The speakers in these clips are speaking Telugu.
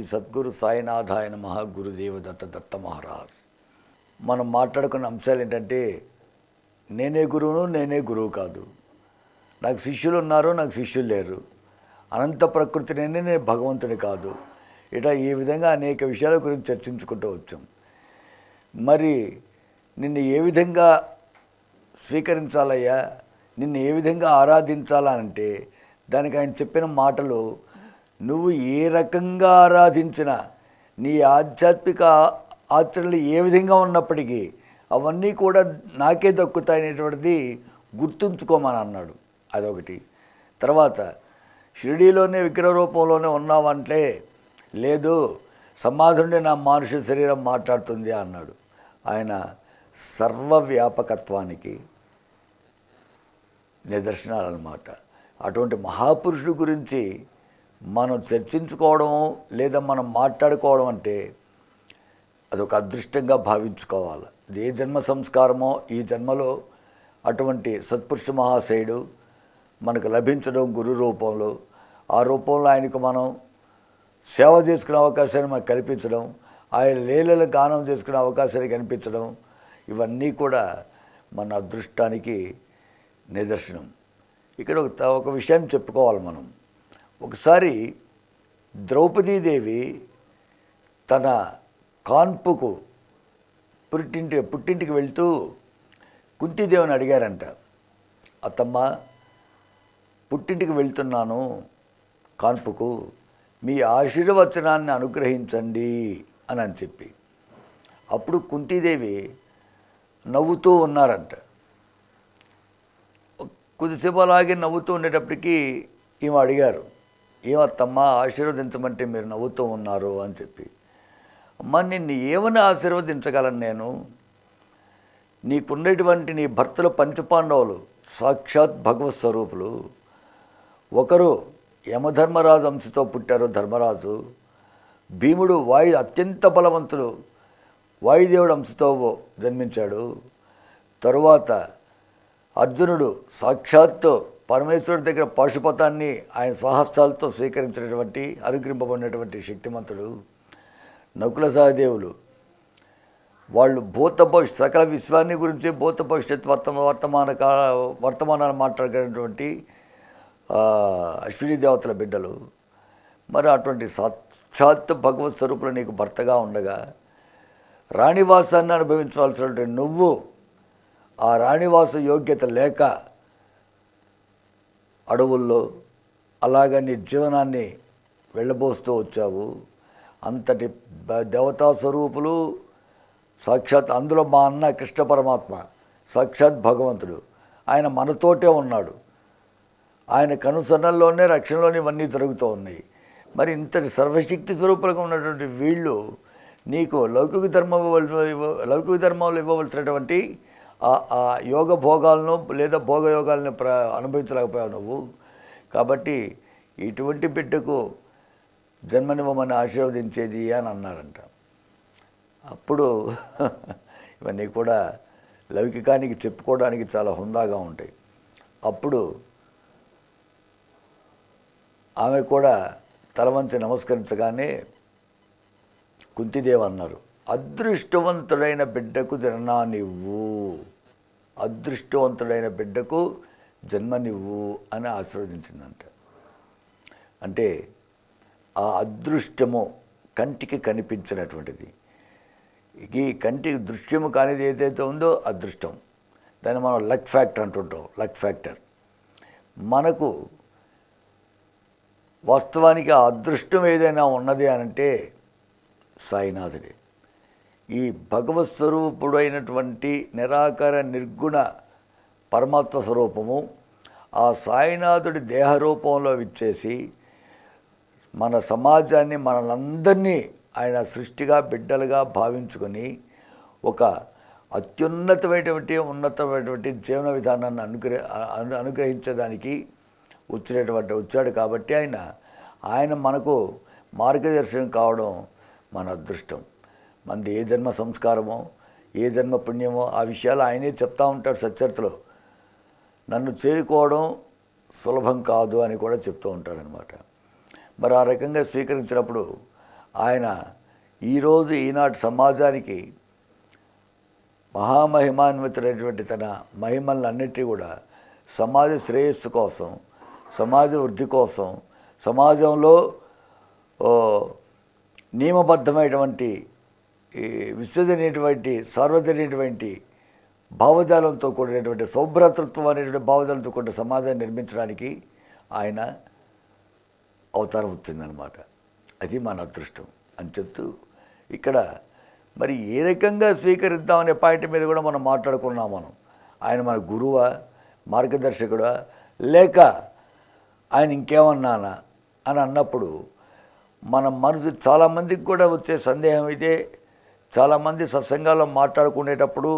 సద్గురు సాయినాథాయ నమః. గురుదేవ దత్త మహారాజ్. మనం మాట్లాడుకున్న అంశాలు ఏంటంటే, నేనే గురువును, నేనే గురువు కాదు, నాకు శిష్యులు ఉన్నారు, నాకు శిష్యులు లేరు, అనంత ప్రకృతి నేను భగవంతుడి కాదు, ఇట్లా ఈ విధంగా అనేక విషయాల గురించి చర్చించుకుంటూ వచ్చాం. మరి నిన్ను ఏ విధంగా స్వీకరించాలయ్యా, నిన్ను ఏ విధంగా ఆరాధించాలంటే దానికి ఆయన చెప్పిన మాటలు, నువ్వు ఏ రకంగా ఆరాధించినా నీ ఆధ్యాత్మిక ఆచరణలు ఏ విధంగా ఉన్నప్పటికీ అవన్నీ కూడా నాకే దక్కుతాయనేటువంటిది గుర్తుంచుకోమని అన్నాడు. అదొకటి. తర్వాత షిరిడీలోనే విగ్రహ రూపంలోనే ఉన్నావంటే, లేదు సమాధి నుండి నా మానుష శరీరం మాట్లాడుతుంది అన్నాడు. ఆయన సర్వవ్యాపకత్వానికి నిదర్శనాలన్నమాట. అటువంటి మహాపురుషుడి గురించి మనం చర్చించుకోవడం లేదా మనం మాట్లాడుకోవడం అంటే అదొక అదృష్టంగా భావించుకోవాలి. ఏ జన్మ సంస్కారమో ఈ జన్మలో అటువంటి సత్పురుష మహాశయుడు మనకు లభించడం గురు రూపంలో, ఆ రూపంలో ఆయనకు మనం సేవ చేసుకునే అవకాశాన్ని మనకు కల్పించడం, ఆయన లీలలు గానం చేసుకునే అవకాశాన్ని కనిపించడం, ఇవన్నీ కూడా మన అదృష్టానికి నిదర్శనం. ఇక్కడ ఒక విషయాన్ని చెప్పుకోవాలి మనం. ఒకసారి ద్రౌపదీదేవి తన కాన్పుకు పుట్టింటికి వెళ్తూ కుంతీదేవిని అడిగారంట, అత్తమ్మ పుట్టింటికి వెళ్తున్నాను కాన్పుకు, మీ ఆశీర్వచనాన్ని అనుగ్రహించండి అని చెప్పి. అప్పుడు కుంతీదేవి నవ్వుతూ ఉన్నారంట. కొద్దిసేపు అలాగే నవ్వుతూ ఉండేటప్పటికీ ఈమె అడిగారు, ఏమత్తమ్మ ఆశీర్వదించమంటే మీరు నవ్వుతూ ఉన్నారు అని చెప్పి. అమ్మ నిన్ను ఏమని ఆశీర్వదించగలను నేను, నీకున్నటువంటి నీ భర్తలు పంచపాండవులు సాక్షాత్ భగవత్ స్వరూపులు. ఒకరు యమధర్మరాజు అంశతో పుట్టారు ధర్మరాజు, భీముడు అత్యంత బలవంతుడు వాయుదేవుడు అంశతో జన్మించాడు. తరువాత అర్జునుడు సాక్షాత్తు పరమేశ్వరుడి దగ్గర పాశుపతాన్ని ఆయన స్వహస్తాలతో స్వీకరించినటువంటి అనుగ్రహింపబడినటువంటి శక్తిమంతుడు. నకుల సహదేవులు వాళ్ళు సకల విశ్వాన్ని గురించి భూత భవిష్యత్ వర్తమానాలు మాట్లాడుకునేటువంటి అశ్విని దేవతల బిడ్డలు. మరి అటువంటి సాక్షాత్ భగవత్ స్వరూపులు నీకు భర్తగా ఉండగా రాణివాసాన్ని అనుభవించవలసినటువంటి నువ్వు ఆ రాణివాస యోగ్యత లేక అడవుల్లో అలాగ నీ జీవనాన్ని వెళ్ళబోస్తూ వచ్చావు. అంతటి దేవతా స్వరూపులు సాక్షాత్, అందులో మా అన్న కృష్ణ పరమాత్మ సాక్షాత్ భగవంతుడు, ఆయన మనతోటే ఉన్నాడు. ఆయన కనుసన్నల్లోనే రక్షణలోనే ఇవన్నీ జరుగుతూ ఉన్నాయి. మరి ఇంతటి సర్వశక్తి స్వరూపులుగా ఉన్నటువంటి వీళ్ళు నీకు లౌకిక ధర్మంలో ఇవ్వవలసినటువంటి ఆ యోగ భోగాలను లేదా భోగయోగాలను అనుభవించలేకపోయావు నువ్వు. కాబట్టి ఇటువంటి బిడ్డకు జన్మనివ్వమని ఆశీర్వదించేది అని అన్నారంట. అప్పుడు ఇవన్నీ కూడా లౌకికానికి చెప్పుకోవడానికి చాలా హుందాగా ఉంటాయి. అప్పుడు ఆమె కూడా తలవంచి నమస్కరించగానే కుంతిదేవి అన్నారు, అదృష్టవంతుడైన బిడ్డకు జన్మనివ్వు, అదృష్టవంతుడైన బిడ్డకు జన్మనివ్వు అని ఆశీర్వదించిందంట. అంటే ఆ అదృష్టము కంటికి కనిపించినటువంటిది, ఈ కంటికి దృశ్యము కానిది ఏదైతే ఉందో అదృష్టం, దాన్ని మనం లక్ ఫ్యాక్టర్ అంటుంటాం. లక్ ఫ్యాక్టర్ మనకు వాస్తవానికి ఆ అదృష్టం ఏదైనా ఉన్నది అనంటే సాయినాథుడే. ఈ భగవత్ స్వరూపుడు అయినటువంటి నిరాకార నిర్గుణ పరమాత్మ స్వరూపము ఆ సాయినాథుడి దేహరూపంలో విచ్చేసి మన సమాజాన్ని మనలందరినీ ఆయన సృష్టిగా బిడ్డలుగా భావించుకొని ఒక ఉన్నతమైనటువంటి జీవన విధానాన్ని అనుగ్రహించడానికి వచ్చాడు. కాబట్టి ఆయన మనకు మార్గదర్శనం కావడం మన అదృష్టం. మనది ఏ జన్మ సంస్కారమో ఏ జన్మ పుణ్యమో ఆ విషయాలు ఆయనే చెప్తూ ఉంటాడు సచ్చరితలో. నన్ను చేరుకోవడం సులభం కాదు అని కూడా చెప్తూ ఉంటాడనమాట. మరి ఆ రకంగా స్వీకరించినప్పుడు ఆయన ఈరోజు ఈనాటి సమాజానికి మహామహిమాన్వితుడైనటువంటి తన మహిమలన్నిటి కూడా సమాజ శ్రేయస్సు కోసం, సమాజ వృద్ధి కోసం, సమాజంలో నియమబద్ధమైనటువంటి విశ్వజనీయటువంటి సార్వజనీయటువంటి భావజాలంతో కూడినటువంటి సౌభ్రాతృత్వం అనేటువంటి భావజాలంతో కూడిన సమాజాన్ని నిర్మించడానికి ఆయన అవతారం వచ్చిందనమాట. అది మన అదృష్టం అని చెప్తూ ఇక్కడ మరి ఏ రకంగా స్వీకరిద్దామనే పాయింట్ మీద కూడా మనం మాట్లాడుకున్నాం. ఆయన మన గురువా, మార్గదర్శకుడా, లేక ఆయన ఇంకేమన్నానా అని అన్నప్పుడు మన మనసు చాలామందికి కూడా వచ్చే సందేహం ఇదే. చాలామంది సత్సంగాల్లో మాట్లాడుకునేటప్పుడు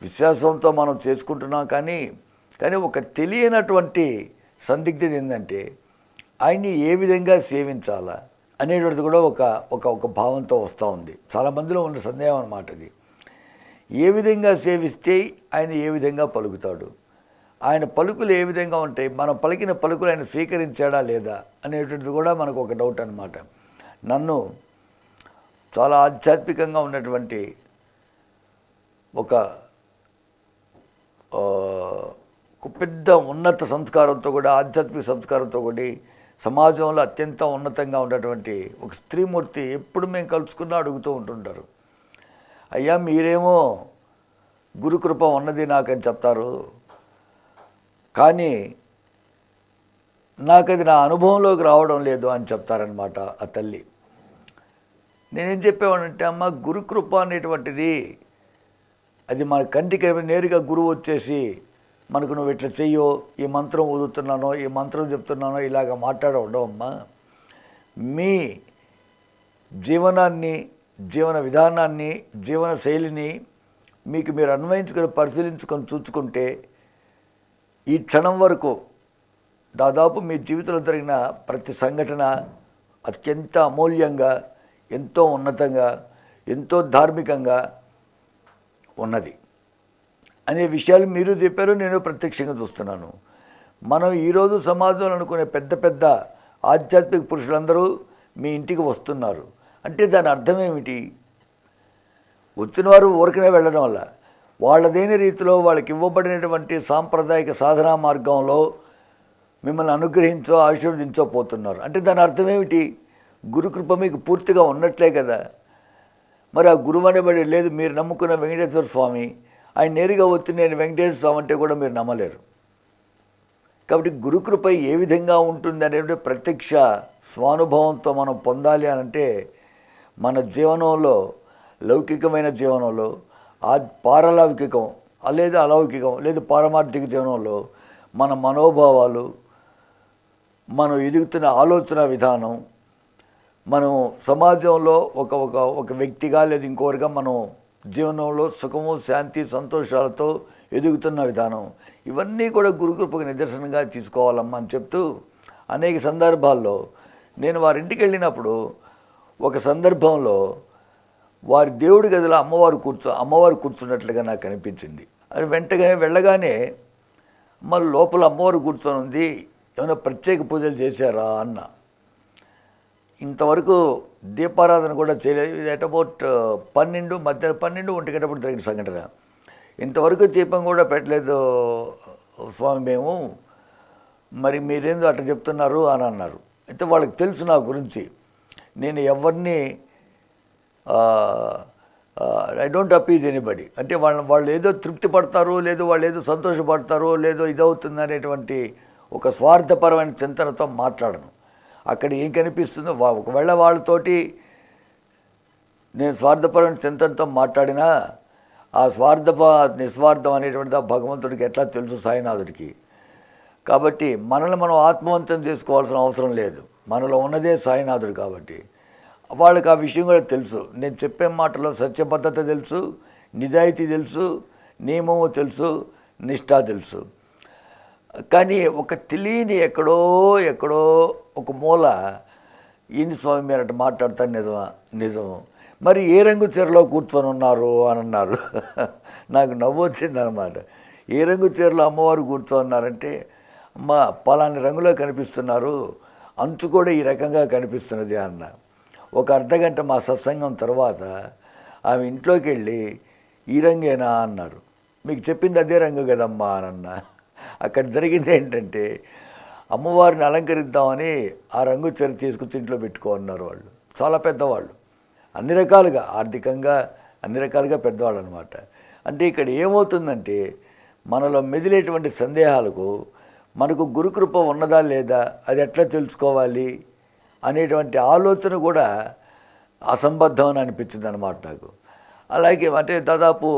విశ్వాసంతో మనం చేసుకుంటున్నాం, కానీ ఒక తెలియనటువంటి సందిగ్ధత ఏంటంటే ఆయన్ని ఏ విధంగా సేవించాలా అనేటువంటిది కూడా ఒక భావంతో వస్తూ ఉంది. చాలామందిలో ఉన్న సందేహం అన్నమాట అది. ఏ విధంగా సేవిస్తే ఆయన ఏ విధంగా పలుకుతాడు, ఆయన పలుకులు ఏ విధంగా ఉంటాయి, మనం పలికిన పలుకులు ఆయన స్వీకరించాడా లేదా అనేటువంటిది కూడా మనకు ఒక డౌట్ అన్నమాట. నన్ను చాలా ఆధ్యాత్మికంగా ఉన్నటువంటి ఒక పెద్ద ఉన్నత సంస్కారంతో కూడా, ఆధ్యాత్మిక సంస్కారంతో కూడా సమాజంలో అత్యంత ఉన్నతంగా ఉన్నటువంటి ఒక స్త్రీమూర్తి ఎప్పుడు మేము కలుసుకున్నా అడుగుతూ ఉంటుంటారు, అయ్యా మీరేమో గురుకృప ఉన్నది నాకని చెప్తారు, కానీ నాకు అది నా అనుభవంలోకి రావడం లేదు అని చెప్తారనమాట ఆ తల్లి. నేనేం చెప్పేవాడంటే, అమ్మ గురుకృప అనేటువంటిది అది మన కంటికి నేరుగా గురువు వచ్చేసి మనకు నువ్వు ఇట్లా చెయ్యో, ఈ మంత్రం ఊదుతున్నానో, ఈ మంత్రం చెప్తున్నానో ఇలాగ మాట్లాడడం అమ్మా. మీ జీవనాన్ని, జీవన విధానాన్ని, జీవన శైలిని మీకు మీరు అన్వయించుకొని పరిశీలించుకొని చూసుకుంటే ఈ క్షణం వరకు దాదాపు మీ జీవితంలో జరిగిన ప్రతి సంఘటన అత్యంత అమూల్యంగా, ఎంతో ఉన్నతంగా, ఎంతో ధార్మికంగా ఉన్నది అనే విషయాలు మీరు చెప్పారు, నేను ప్రత్యక్షంగా చూస్తున్నాను. మనం ఈరోజు సమాజంలో అనుకునే పెద్ద పెద్ద ఆధ్యాత్మిక పురుషులందరూ మీ ఇంటికి వస్తున్నారు అంటే దాని అర్థం ఏమిటి? వచ్చిన వారు ఊరికనే వెళ్ళడం వల్ల వాళ్ళదైన రీతిలో వాళ్ళకి ఇవ్వబడినటువంటి సాంప్రదాయిక సాధనా మార్గంలో మిమ్మల్ని అనుగ్రహించో ఆశీర్వదించో పోతున్నారు అంటే దాని అర్థం ఏమిటి? గురుకృప మీకు పూర్తిగా ఉన్నట్లే కదా. మరి ఆ గురువు అనేబడి లేదు, మీరు నమ్ముకున్న వెంకటేశ్వర స్వామి ఆయన నేరుగా వచ్చి నేను వెంకటేశ్వర స్వామి అంటే కూడా మీరు నమ్మలేరు. కాబట్టి గురుకృప ఏ విధంగా ఉంటుంది అనేటువంటి ప్రత్యక్ష స్వానుభవంతో మనం పొందాలి అని అంటే మన జీవనంలో, లౌకికమైన జీవనంలో, పారలౌకికం లేదా అలౌకికం లేదా పారమార్థిక జీవనంలో మన మనోభావాలు, మనం ఎదుగుతున్న ఆలోచన విధానం, మనం సమాజంలో ఒక వ్యక్తిగా లేదా ఇంకోరిగా మనం జీవనంలో సుఖము, శాంతి, సంతోషాలతో ఎదుగుతున్న విధానం, ఇవన్నీ కూడా గురుకృపకు నిదర్శనంగా తీసుకోవాలమ్మా అని చెప్తూ అనేక సందర్భాల్లో నేను వారింటికి వెళ్ళినప్పుడు ఒక సందర్భంలో వారి దేవుడి గదిలో అమ్మవారు కూర్చున్నట్లుగా నాకు అనిపించింది. అది వెంటనే వెళ్ళగానే మళ్ళీ లోపల అమ్మవారు కూర్చొని ఉంది, ఏమైనా ప్రత్యేక పూజలు చేశారా అన్న. ఇంతవరకు దీపారాధన కూడా చేయలేదు. ఇది ఎట్ అబౌట్ 12 ఒంటి గంటప్పుడు జరిగిన సంఘటన. ఇంతవరకు దీపం కూడా పెట్టలేదు స్వామి మేము, మరి మీరేందో అట్లా చెప్తున్నారు అని అన్నారు. అయితే వాళ్ళకి తెలుసు నా గురించి, నేను ఎవరిని ఐ డోంట్ అపీజ్ ఎనీబడి, అంటే వాళ్ళు ఏదో తృప్తి పడతారో, లేదో వాళ్ళు ఏదో సంతోషపడతారో, లేదో ఇదవుతుంది అనేటువంటి ఒక స్వార్థపరమైన చింతనతో మాట్లాడను. అక్కడ ఏం కనిపిస్తుందో ఒకవేళ వాళ్ళతోటి నేను స్వార్థపరమైన చింతనతో మాట్లాడినా ఆ నిస్వార్థం అనేటువంటిది ఆ భగవంతుడికి ఎట్లా తెలుసు, సాయినాథుడికి. కాబట్టి మనల్ని మనం ఆత్మవంతం చేసుకోవాల్సిన అవసరం లేదు, మనలో ఉన్నదే సాయినాథుడు. కాబట్టి వాళ్ళకి ఆ విషయం కూడా తెలుసు. నేను చెప్పే మాటలో సత్యబద్ధత తెలుసు, నిజాయితీ తెలుసు, నియమము తెలుసు, నిష్ఠ తెలుసు. కానీ ఒక తెలియని ఎక్కడో ఒక మూల ఏంది స్వామి మీరు అట్లా మాట్లాడతారు, నిజం మరి ఏ రంగు చీరలో కూర్చొని ఉన్నారు అని అన్నారు. నాకు నవ్వు వచ్చిందనమాట. ఏ రంగు చీరలో అమ్మవారు కూర్చోన్నారంటే, అమ్మ పలాని రంగులో కనిపిస్తున్నారు, అంచు కూడా ఈ రకంగా కనిపిస్తున్నది అన్న. ఒక అర్ధగంట మా సత్సంగం తర్వాత ఆమె ఇంట్లోకి వెళ్ళి ఈ రంగేనా అన్నారు. మీకు చెప్పింది అదే రంగు కదమ్మా అని అన్న. అక్కడ జరిగింది ఏంటంటే అమ్మవారిని అలంకరిద్దామని ఆ రంగు చీర తీసుకొచ్చి ఇంట్లో పెట్టుకో అన్నారు వాళ్ళు. చాలా పెద్దవాళ్ళు, అన్ని రకాలుగా ఆర్థికంగా అన్ని రకాలుగా పెద్దవాళ్ళు అనమాట. అంటే ఇక్కడ ఏమవుతుందంటే మనలో మెదిలేటువంటి సందేహాలకు మనకు గురుకృప ఉన్నదా లేదా, అది ఎట్లా తెలుసుకోవాలి అనేటువంటి ఆలోచన కూడా అసంబద్ధం అని అనిపించింది అనమాట నాకు. అలాగే అంటే దాదాపు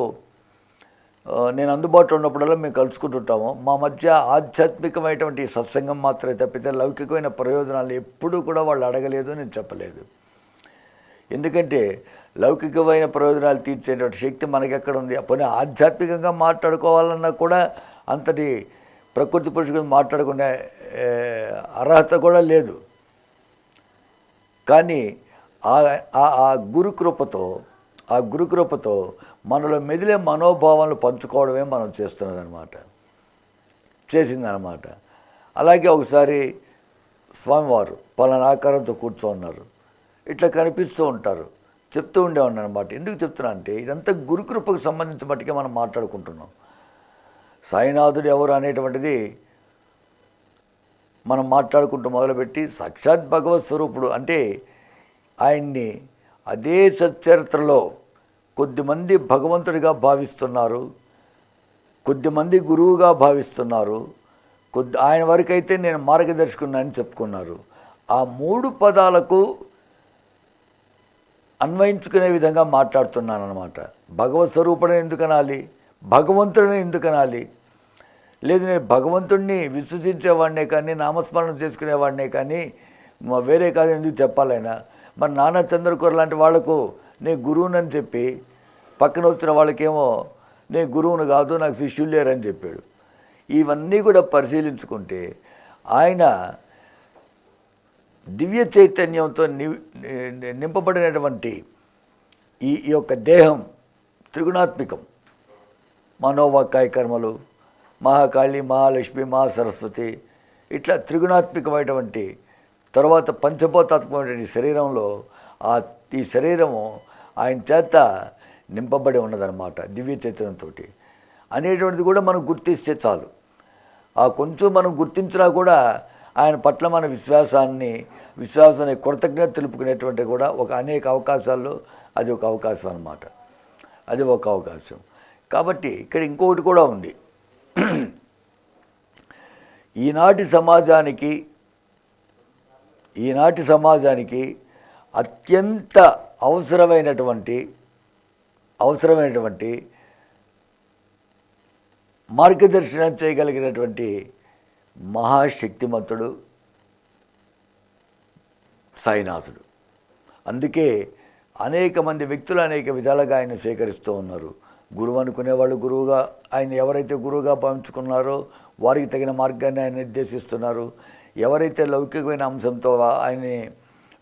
నేను అందుబాటులో ఉన్నప్పుడల్లా మేము కలుసుకుంటుంటాము. మా మధ్య ఆధ్యాత్మికమైనటువంటి సత్సంగం మాత్రమే తప్పితే లౌకికమైన ప్రయోజనాలు ఎప్పుడూ కూడా వాళ్ళు అడగలేదు, నేను చెప్పలేదు. ఎందుకంటే లౌకికమైన ప్రయోజనాలు తీర్చేటువంటి శక్తి మనకెక్కడ ఉంది? పోనీ ఆధ్యాత్మికంగా మాట్లాడుకోవాలన్నా కూడా అంతటి ప్రకృతి పురుషుడు మాట్లాడుకునే అర్హత కూడా లేదు. కానీ ఆ గురుకృపతో మనలో మెదిలే మనోభావాలను పంచుకోవడమే మనం చేసిందనమాట. అలాగే ఒకసారి స్వామివారు పలానా ఆకారంతో కూర్చోన్నారు, ఇట్లా కనిపిస్తూ ఉంటారు, చెప్తూ ఉండేవాడిని అనమాట. ఎందుకు చెప్తున్నా అంటే ఇదంతా గురుకృపకు సంబంధించిన మట్టుకే మనం మాట్లాడుకుంటున్నాం. సాయినాథుడు ఎవరు అనేటువంటిది మనం మాట్లాడుకుంటూ మొదలుపెట్టి సాక్షాత్ భగవత్ స్వరూపుడు అంటే ఆయన్ని అదే సచ్చరిత్రలో కొద్దిమంది భగవంతుడిగా భావిస్తున్నారు, కొద్దిమంది గురువుగా భావిస్తున్నారు, ఆయన వరకైతే నేను మార్గదర్శకున్నానని చెప్పుకున్నారు. ఆ 3 పదాలకు అన్వయించుకునే విధంగా మాట్లాడుతున్నాను అనమాట. భగవత్ స్వరూపుడు ఎందుకు అనాలి, భగవంతుడిని ఎందుకు అనాలి? లేదు నేను భగవంతుడిని విశ్వసించేవాడినే కానీ నామస్మరణ చేసుకునేవాడినే కానీ వేరే కాదు ఎందుకు చెప్పాలైనా? మరి నానా చంద్రకూర లాంటి వాళ్లకు నేను గురువునని చెప్పి పక్కన వచ్చిన వాళ్ళకేమో నేను గురువును కాదు, నాకు శిష్యులు లేరని చెప్పాడు. ఇవన్నీ కూడా పరిశీలించుకుంటే ఆయన దివ్య చైతన్యంతో నింపబడినటువంటి ఈ యొక్క దేహం త్రిగుణాత్మికం. మనోవాక్కాయ కర్మలు, మహాకాళి, మహాలక్ష్మి, మహాసరస్వతి, ఇట్లా త్రిగుణాత్మికమైనటువంటి తర్వాత పంచభూతాత్మకమైనటువంటి శరీరంలో ఈ శరీరము ఆయన చేత నింపబడి ఉన్నదన్నమాట దివ్య చైతన్యంతో అనేటువంటిది కూడా మనం గుర్తిస్తే చాలు. ఆ కొంచెం మనం గుర్తించినా కూడా ఆయన పట్ల మన విశ్వాసాన్ని కృతజ్ఞత తెలుపుకునేటువంటి కూడా అనేక అవకాశాల్లో అది ఒక అవకాశం అన్నమాట. అది ఒక అవకాశం. కాబట్టి ఇక్కడ ఇంకొకటి కూడా ఉంది. ఈనాటి సమాజానికి అత్యంత అవసరమైనటువంటి మార్గదర్శనం చేయగలిగినటువంటి మహాశక్తిమంతుడు సాయినాథుడు. అందుకే అనేక మంది వ్యక్తులు అనేక విధాలుగా ఆయన స్వీకరిస్తూ ఉన్నారు. గురువు అనుకునేవాళ్ళు గురువుగా ఆయన ఎవరైతే గురువుగా భావించుకున్నారో వారికి తగిన మార్గాన్ని ఆయన నిర్దేశిస్తున్నారు. ఎవరైతే లౌకికమైన అంశంతో ఆయన్ని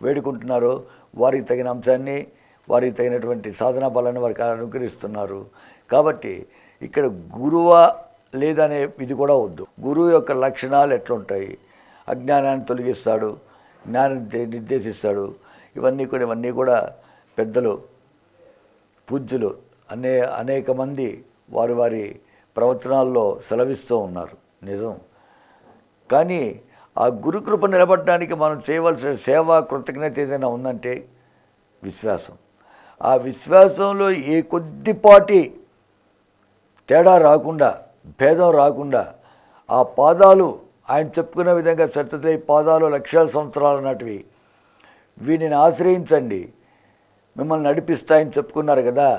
వేడుకుంటున్నారో వారికి తగిన అంశాన్ని, వారికి తగినటువంటి సాధనా బలాన్ని వారికి అనుగ్రహిస్తున్నారు. కాబట్టి ఇక్కడ గురువా లేదనే ఇది కూడా వద్దు. గురువు యొక్క లక్షణాలు ఎట్లుంటాయి? అజ్ఞానాన్ని తొలగిస్తాడు, జ్ఞానం నిర్దేశిస్తాడు. ఇవన్నీ కూడా పెద్దలు, పూజ్యులు అనేక మంది వారి ప్రవచనాల్లో సెలవిస్తూ ఉన్నారు. నిజం. కానీ ఆ గురుకృప నిలబడడానికి మనం చేయవలసిన సేవా కృతజ్ఞత ఏదైనా ఉందంటే విశ్వాసం. ఆ విశ్వాసంలో ఏ కొద్దిపాటి తేడా రాకుండా, భేదం రాకుండా ఆ పాదాలు ఆయన చెప్పుకునే విధంగా సత్యత్రయ పాదాలు లక్షల సంవత్సరాల నాటివి, వీటిని ఆశ్రయించండి మిమ్మల్ని నడిపిస్తాయని చెప్పుకున్నారు కదా.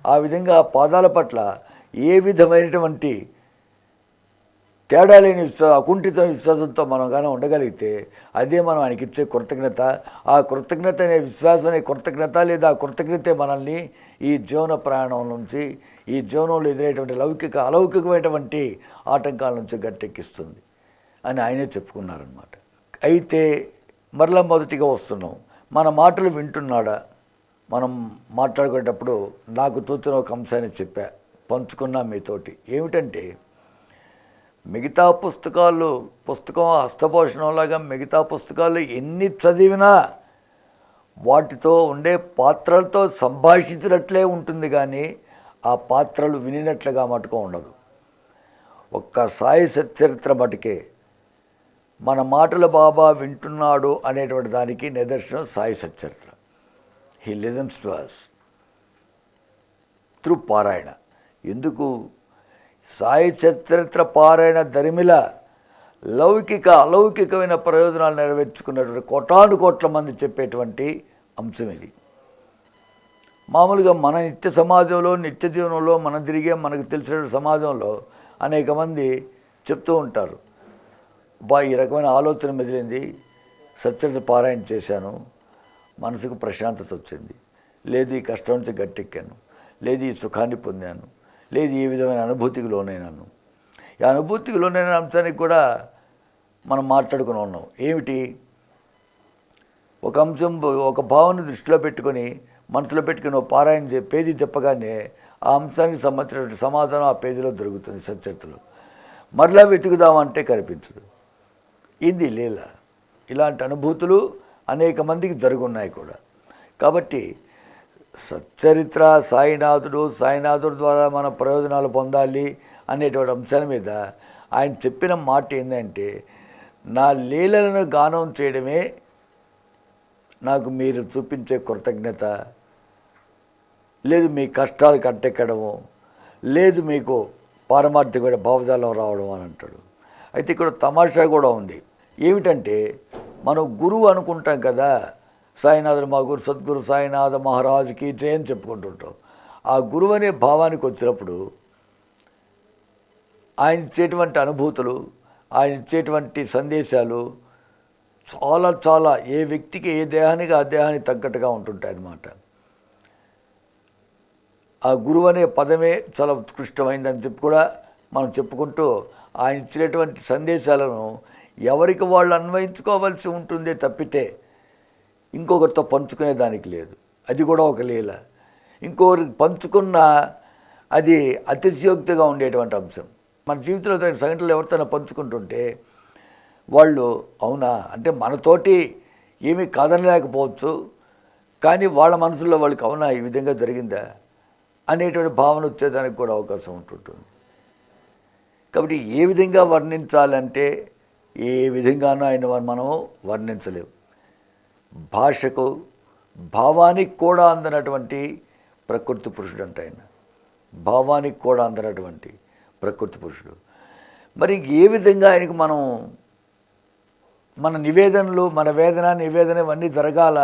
ఆ విధంగా ఆ పాదాల పట్ల ఏ విధమైనటువంటి తేడా లేని అకుంఠిత విశ్వాసంతో మనం కానీ ఉండగలిగితే అదే మనం ఆయనకి ఇచ్చే కృతజ్ఞత. ఆ కృతజ్ఞత అనే విశ్వాసం అనే కృతజ్ఞత లేదా ఆ కృతజ్ఞతే మనల్ని ఈ జీవన ప్రయాణం నుంచి, ఈ జీవనంలో ఎదురైనటువంటి అలౌకికమైనటువంటి ఆటంకాల నుంచి గట్టెక్కిస్తుంది అని ఆయనే చెప్పుకున్నారనమాట. అయితే మరలా మొదటిగా వస్తున్నాం, మన మాటలు వింటున్నాడా? మనం మాట్లాడుకునేటప్పుడు నాకు తోచిన ఒక అంశాన్ని పంచుకున్నా మీతోటి. ఏమిటంటే మిగతా పుస్తకం హస్తపోషణంలాగా మిగతా పుస్తకాలు ఎన్ని చదివినా వాటితో ఉండే పాత్రలతో సంభాషించినట్లే ఉంటుంది, కానీ ఆ పాత్రలు వినినట్లుగా మటుకు ఉండదు. ఒక్క సాయి సచ్చరిత్ర మటుకే మన మాటలు బాబా వింటున్నాడు అనేటువంటి దానికి నిదర్శనం Sai Satcharitra. He listens to us through parayana. ఎందుకు? సాయి సచ్చరిత్ర పారాయణ దరిమిల లౌకిక అలౌకికమైన ప్రయోజనాలు నెరవేర్చుకున్నటువంటి కోటాను కోట్ల మంది చెప్పేటువంటి అంశం ఇది. మామూలుగా మన నిత్య సమాజంలో, నిత్య జీవనంలో, మనం తిరిగే మనకు తెలిసిన సమాజంలో అనేక మంది చెప్తూ ఉంటారు, ఈ రకమైన ఆలోచన మెదిలింది, సచ్చరిత్ర పారాయణ చేశాను, మనసుకు ప్రశాంతత వచ్చింది, లేదు ఈ కష్టం నుంచి గట్టెక్కాను, లేదు ఈ సుఖాన్ని పొందాను, లేదు ఈ విధమైన అనుభూతికి లోనైనాను. ఈ అనుభూతికి లోనైన అంశానికి కూడా మనం మాట్లాడుకుని ఉన్నాం. ఏమిటి? ఒక అంశం, ఒక భావన దృష్టిలో పెట్టుకొని మనసులో పెట్టుకుని ఒక పారాయణ పేజీ చెప్పగానే ఆ అంశానికి సంబంధించినటువంటి సమాధానం ఆ పేజీలో దొరుకుతుంది సచ్చరిత్రలో. మరలా వెతుకుదామంటే కనిపించదు. ఇది లీల. ఇలాంటి అనుభూతులు అనేక మందికి జరుగున్నాయి కూడా. కాబట్టి సచ్చరిత్ర సాయినాథుడు ద్వారా మన ప్రయోజనాలు పొందాలి అనేటువంటి అంశాల మీద ఆయన చెప్పిన మాట ఏంటంటే, నా లీలలను గానం చేయడమే నాకు మీరు చూపించే కృతజ్ఞత, లేదు మీ కష్టాలు కట్టెక్కడము, లేదు మీకు పారమార్థికమైన భావజాలం రావడం అని అంటాడు. అయితే ఇక్కడ తమాషా కూడా ఉంది. ఏమిటంటే, మనం గురువు అనుకుంటాం కదా, సాయినాథుడు మా గురు సద్గురు సాయినాథ మహారాజుకి జయ అని చెప్పుకుంటుంటాం. ఆ గురువు అనే భావానికి వచ్చినప్పుడు ఆయన ఇచ్చేటువంటి అనుభూతులు, ఆయన ఇచ్చేటువంటి సందేశాలు చాలా చాలా ఏ వ్యక్తికి, ఏ దేహానికి ఆ దేహానికి తగ్గట్టుగా ఉంటుంటాయి అన్నమాట. ఆ గురువు అనే పదమే చాలా ఉత్కృష్టమైందని చెప్పి కూడా మనం చెప్పుకుంటూ ఆయన ఇచ్చినటువంటి సందేశాలను ఎవరికి వాళ్ళు అన్వయించుకోవాల్సి ఉంటుందే తప్పితే ఇంకొకరితో పంచుకునే దానికి లేదు. అది కూడా ఒక లీల. ఇంకొకరికి పంచుకున్న అది అతిశయోక్తిగా ఉండేటువంటి అంశం. మన జీవితంలో సంఘటనలు ఎవరితోనైనా పంచుకుంటుంటే వాళ్ళు అవునా అంటే మనతోటి ఏమీ కాదనలేకపోవచ్చు, కానీ వాళ్ళ మనసులో వాళ్ళకి అవునా ఈ విధంగా జరిగిందా అనేటువంటి భావన వచ్చేదానికి కూడా అవకాశం ఉంటుంటుంది. కాబట్టి ఏ విధంగా వర్ణించాలంటే ఏ విధంగానూ ఆయన మనం వర్ణించలేము. భాషకు భావానికి కూడా అందనటువంటి ప్రకృతి పురుషుడు అంట ఆయన. భావానికి కూడా అందనటువంటి ప్రకృతి పురుషుడు. మరి ఏ విధంగా ఆయనకు మనం మన నివేదనలు, మన నివేదన ఇవన్నీ జరగాల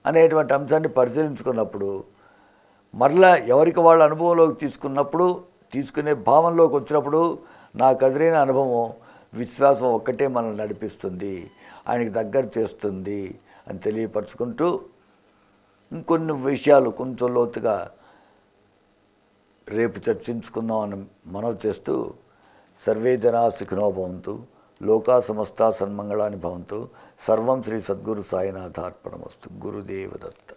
అనేటువంటి అంశాన్ని పరిశీలించుకున్నప్పుడు, మరలా ఎవరికి వాళ్ళ అనుభవంలోకి తీసుకునే భావంలోకి వచ్చినప్పుడు నాకు ఎదురైన అనుభవం, విశ్వాసం ఒక్కటే మనల్ని నడిపిస్తుంది, ఆయనకి దగ్గర చేస్తుంది అని తెలియపరుచుకుంటూ ఇంకొన్ని విషయాలు కొంచెం లోతుగా రేపు చర్చించుకుందామని మనవి చేస్తూ, సర్వే జనా సుఖినో భవంతు, లోకా సమస్తా సన్మంగళాని భవంతు, సర్వం శ్రీ సద్గురు సాయినాథార్పణమస్తు. గురుదేవ దత్త.